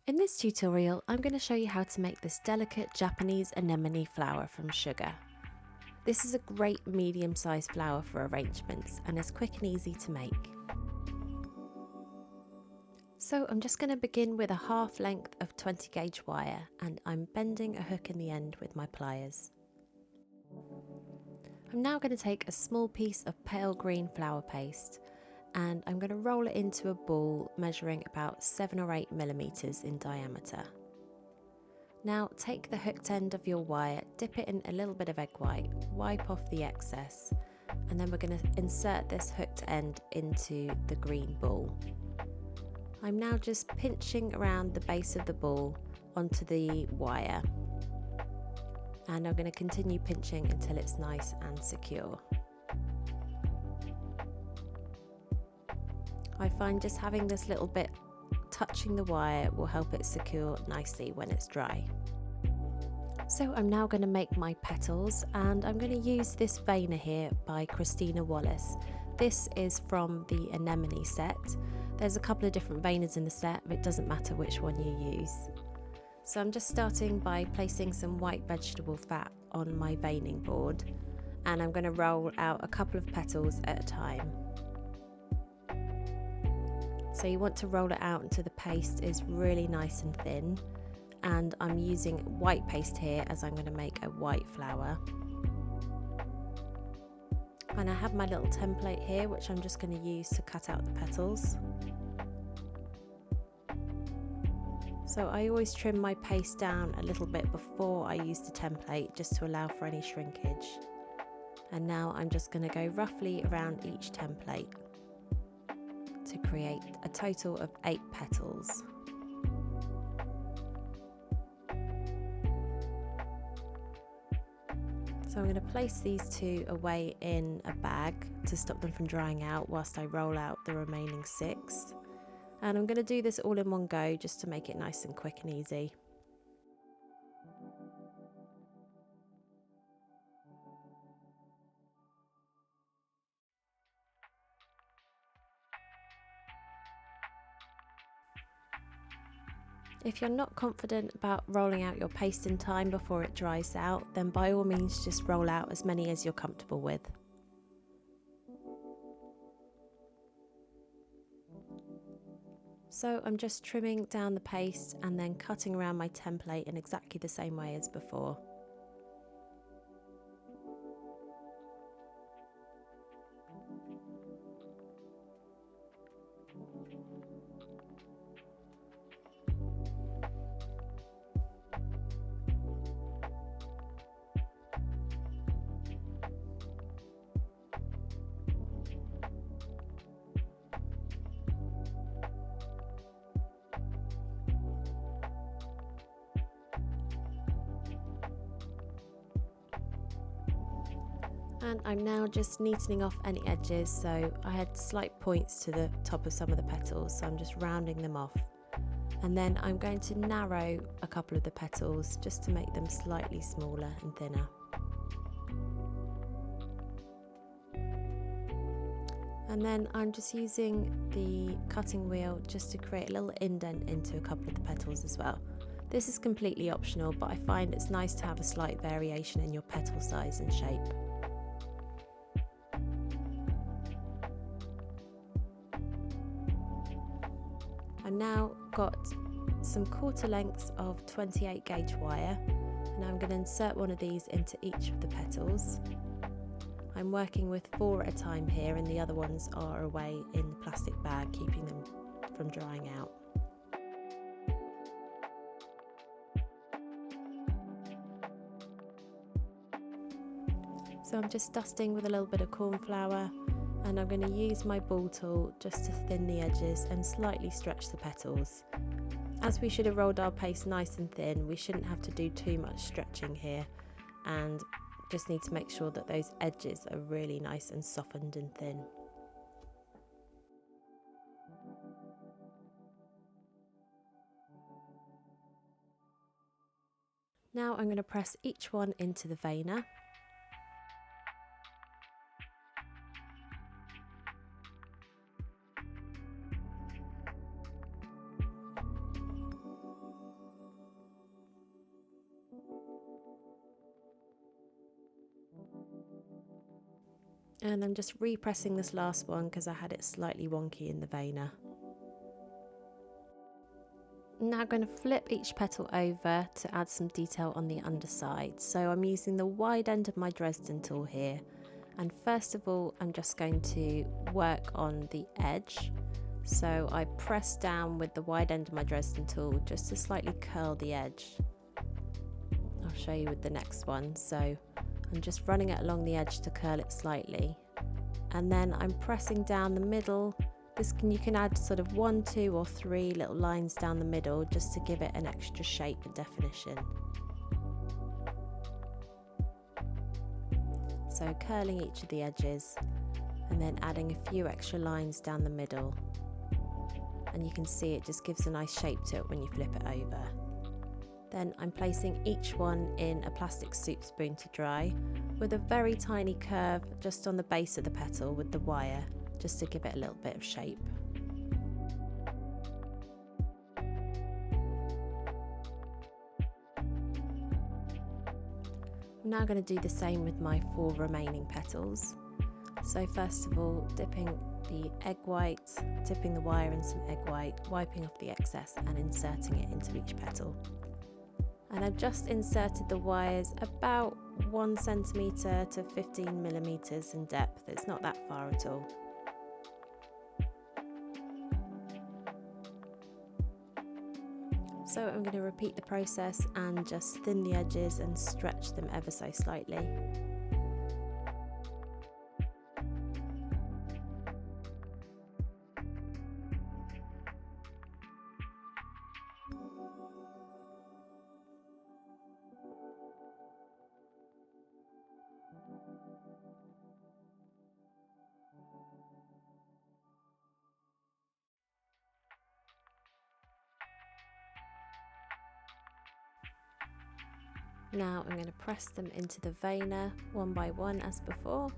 In this tutorial, I'm going to show you how to make this delicate Japanese anemone flower from sugar. This is a great medium-sized flower for arrangements and is quick and easy to make. So I'm just going to begin with a half length of 20 gauge wire, and I'm bending a hook in the end with my pliers. I'm now going to take a small piece of pale green flower paste and I'm going to roll it into a ball measuring about 7 or 8 millimeters in diameter. Now take the hooked end of your wire, dip it in a little bit of egg white, wipe off the excess, and then we're going to insert this hooked end into the green ball. I'm now just pinching around the base of the ball onto the wire, and I'm going to continue pinching until it's nice and secure. I find just having this little bit touching the wire will help it secure nicely when it's dry. So I'm now going to make my petals, and I'm going to use this veiner here by Christina Wallace. This is from the Anemone set. There's a couple of different veiners in the set, but it doesn't matter which one you use. So I'm just starting by placing some white vegetable fat on my veining board, and I'm going to roll out a couple of petals at a time. So you want to roll it out until the paste is really nice and thin, and I'm using white paste here as I'm going to make a white flower. And I have my little template here which I'm just going to use to cut out the petals. So I always trim my paste down a little bit before I use the template, just to allow for any shrinkage. And now I'm just going to go roughly around each template to create a total of 8 petals. So I'm going to place these 2 away in a bag to stop them from drying out whilst I roll out the remaining 6. And I'm going to do this all in one go just to make it nice and quick and easy. If you're not confident about rolling out your paste in time before it dries out, then by all means just roll out as many as you're comfortable with. So I'm just trimming down the paste and then cutting around my template in exactly the same way as before. And I'm now just neatening off any edges, so I had slight points to the top of some of the petals, so I'm just rounding them off. And then I'm going to narrow a couple of the petals just to make them slightly smaller and thinner. And then I'm just using the cutting wheel just to create a little indent into a couple of the petals as well. This is completely optional, but I find it's nice to have a slight variation in your petal size and shape. I've now got some quarter lengths of 28 gauge wire, and I'm going to insert one of these into each of the petals. I'm working with 4 at a time here, and the other ones are away in the plastic bag, keeping them from drying out. So I'm just dusting with a little bit of corn flour, and I'm going to use my ball tool just to thin the edges and slightly stretch the petals. As we should have rolled our paste nice and thin, we shouldn't have to do too much stretching here, and just need to make sure that those edges are really nice and softened and thin. Now I'm going to press each one into the veiner. And I'm just repressing this last one because I had it slightly wonky in the veiner. Now I'm going to flip each petal over to add some detail on the underside. So I'm using the wide end of my Dresden tool here. And first of all, I'm just going to work on the edge. So I press down with the wide end of my Dresden tool just to slightly curl the edge. I'll show you with the next one. So I'm just running it along the edge to curl it slightly. And then I'm pressing down the middle. You can add sort of 1, 2 or 3 little lines down the middle just to give it an extra shape and definition. So curling each of the edges and then adding a few extra lines down the middle. And you can see it just gives a nice shape to it when you flip it over. Then I'm placing each one in a plastic soup spoon to dry with a very tiny curve just on the base of the petal with the wire, just to give it a little bit of shape. I'm now going to do the same with my 4 remaining petals. So first of all, dipping the egg white, dipping the wire in some egg white, wiping off the excess and inserting it into each petal. And I've just inserted the wires about 1 centimetre to 15 millimetres in depth. It's not that far at all. So I'm going to repeat the process and just thin the edges and stretch them ever so slightly. Now I'm going to press them into the veiner one by one as before.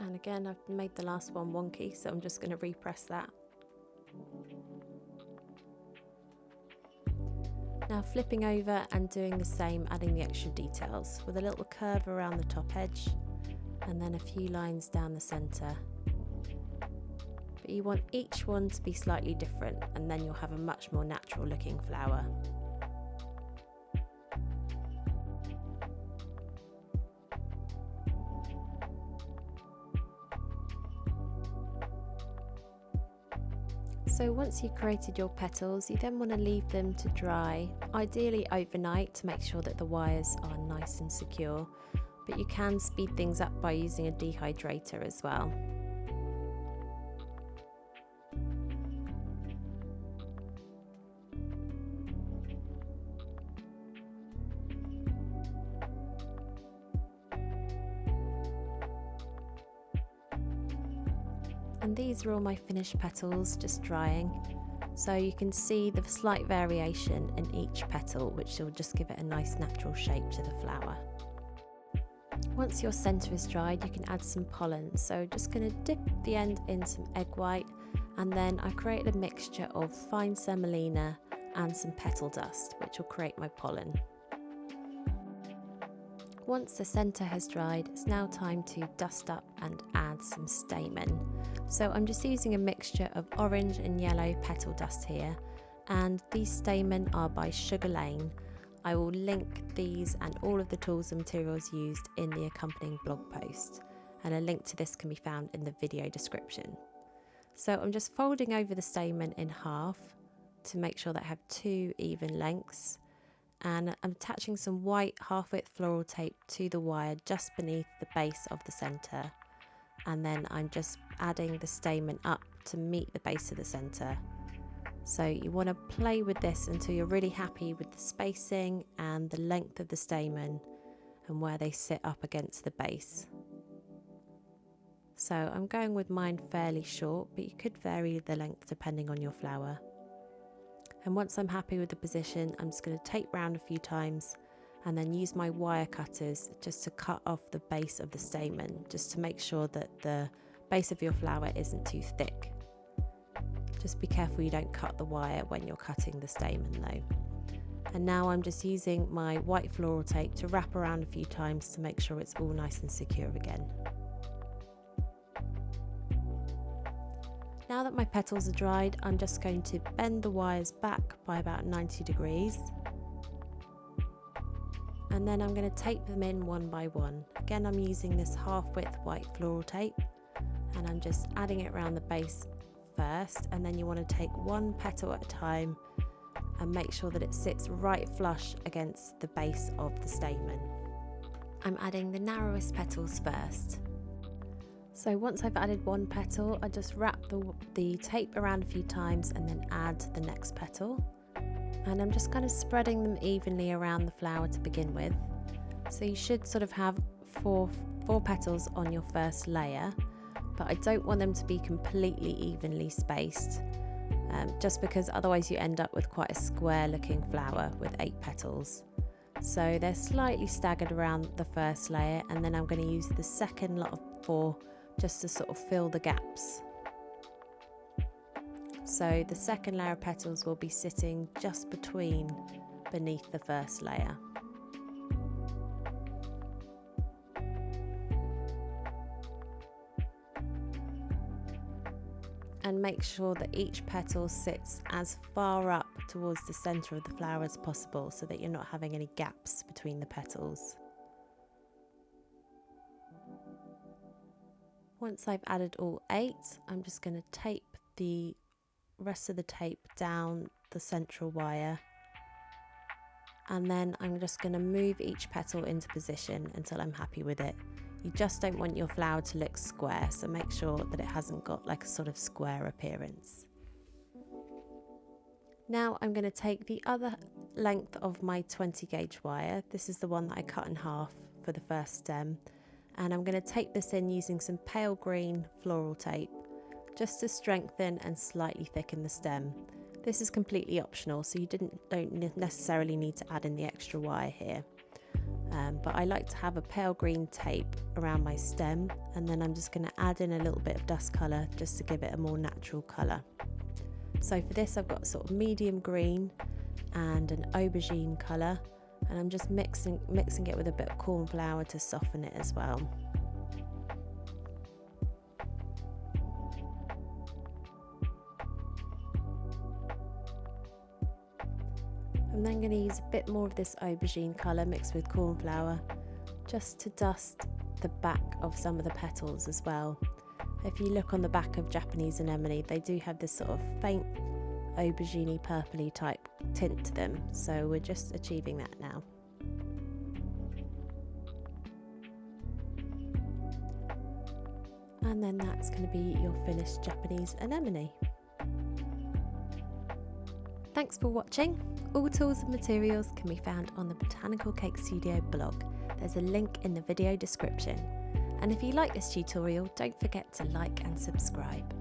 And again, I've made the last one wonky, so I'm just going to repress that. Now flipping over and doing the same, adding the extra details with a little curve around the top edge and then a few lines down the centre. But you want each one to be slightly different and then you'll have a much more natural looking flower. So once you've created your petals, you then want to leave them to dry, ideally overnight, to make sure that the wires are nice and secure, but you can speed things up by using a dehydrator as well. And these are all my finished petals just drying, so you can see the slight variation in each petal, which will just give it a nice natural shape to the flower. Once your centre is dried, you can add some pollen, so just going to dip the end in some egg white, and then I created a mixture of fine semolina and some petal dust, which will create my pollen. Once the centre has dried, it's now time to dust up and add some stamen. So I'm just using a mixture of orange and yellow petal dust here, and these stamen are by Sugar Lane. I will link these and all of the tools and materials used in the accompanying blog post, and a link to this can be found in the video description. So I'm just folding over the stamen in half to make sure that I have 2 even lengths. And I'm attaching some white half-width floral tape to the wire just beneath the base of the centre, and then I'm just adding the stamen up to meet the base of the centre. So you want to play with this until you're really happy with the spacing and the length of the stamen and where they sit up against the base. So I'm going with mine fairly short, but you could vary the length depending on your flower. And once I'm happy with the position, I'm just going to tape round a few times and then use my wire cutters just to cut off the base of the stamen, just to make sure that the base of your flower isn't too thick. Just be careful you don't cut the wire when you're cutting the stamen though. And now I'm just using my white floral tape to wrap around a few times to make sure it's all nice and secure again. Now that my petals are dried, I'm just going to bend the wires back by about 90 degrees. And then I'm going to tape them in one by one. Again, I'm using this half-width white floral tape, and I'm just adding it around the base first, and then you want to take one petal at a time and make sure that it sits right flush against the base of the stamen. I'm adding the narrowest petals first. So once I've added one petal, I just wrap the tape around a few times and then add the next petal. And I'm just kind of spreading them evenly around the flower to begin with. So you should sort of have four petals on your first layer, but I don't want them to be completely evenly spaced, just because otherwise you end up with quite a square looking flower with 8 petals. So they're slightly staggered around the first layer, and then I'm going to use the second lot of 4 just to sort of fill the gaps. So the second layer of petals will be sitting just beneath the first layer. And make sure that each petal sits as far up towards the centre of the flower as possible, so that you're not having any gaps between the petals. Once I've added all 8, I'm just going to tape the rest of the tape down the central wire, and then I'm just going to move each petal into position until I'm happy with it. You just don't want your flower to look square, so make sure that it hasn't got like a sort of square appearance. Now I'm going to take the other length of my 20 gauge wire. This is the one that I cut in half for the first stem, and I'm going to tape this in using some pale green floral tape just to strengthen and slightly thicken the stem. This is completely optional, so you don't necessarily need to add in the extra wire here. But I like to have a pale green tape around my stem, and then I'm just going to add in a little bit of dust colour just to give it a more natural colour. So for this I've got sort of medium green and an aubergine colour, and I'm just mixing it with a bit of cornflower to soften it as well. I'm then going to use a bit more of this aubergine colour mixed with cornflower just to dust the back of some of the petals as well. If you look on the back of Japanese anemone, they do have this sort of faint aubergine purpley type tint to them, so we're just achieving that now. And then that's going to be your finished Japanese anemone. Thanks for watching. All tools and materials can be found on the Botanical Cake Studio blog. There's a link in the video description. And if you like this tutorial, don't forget to like and subscribe.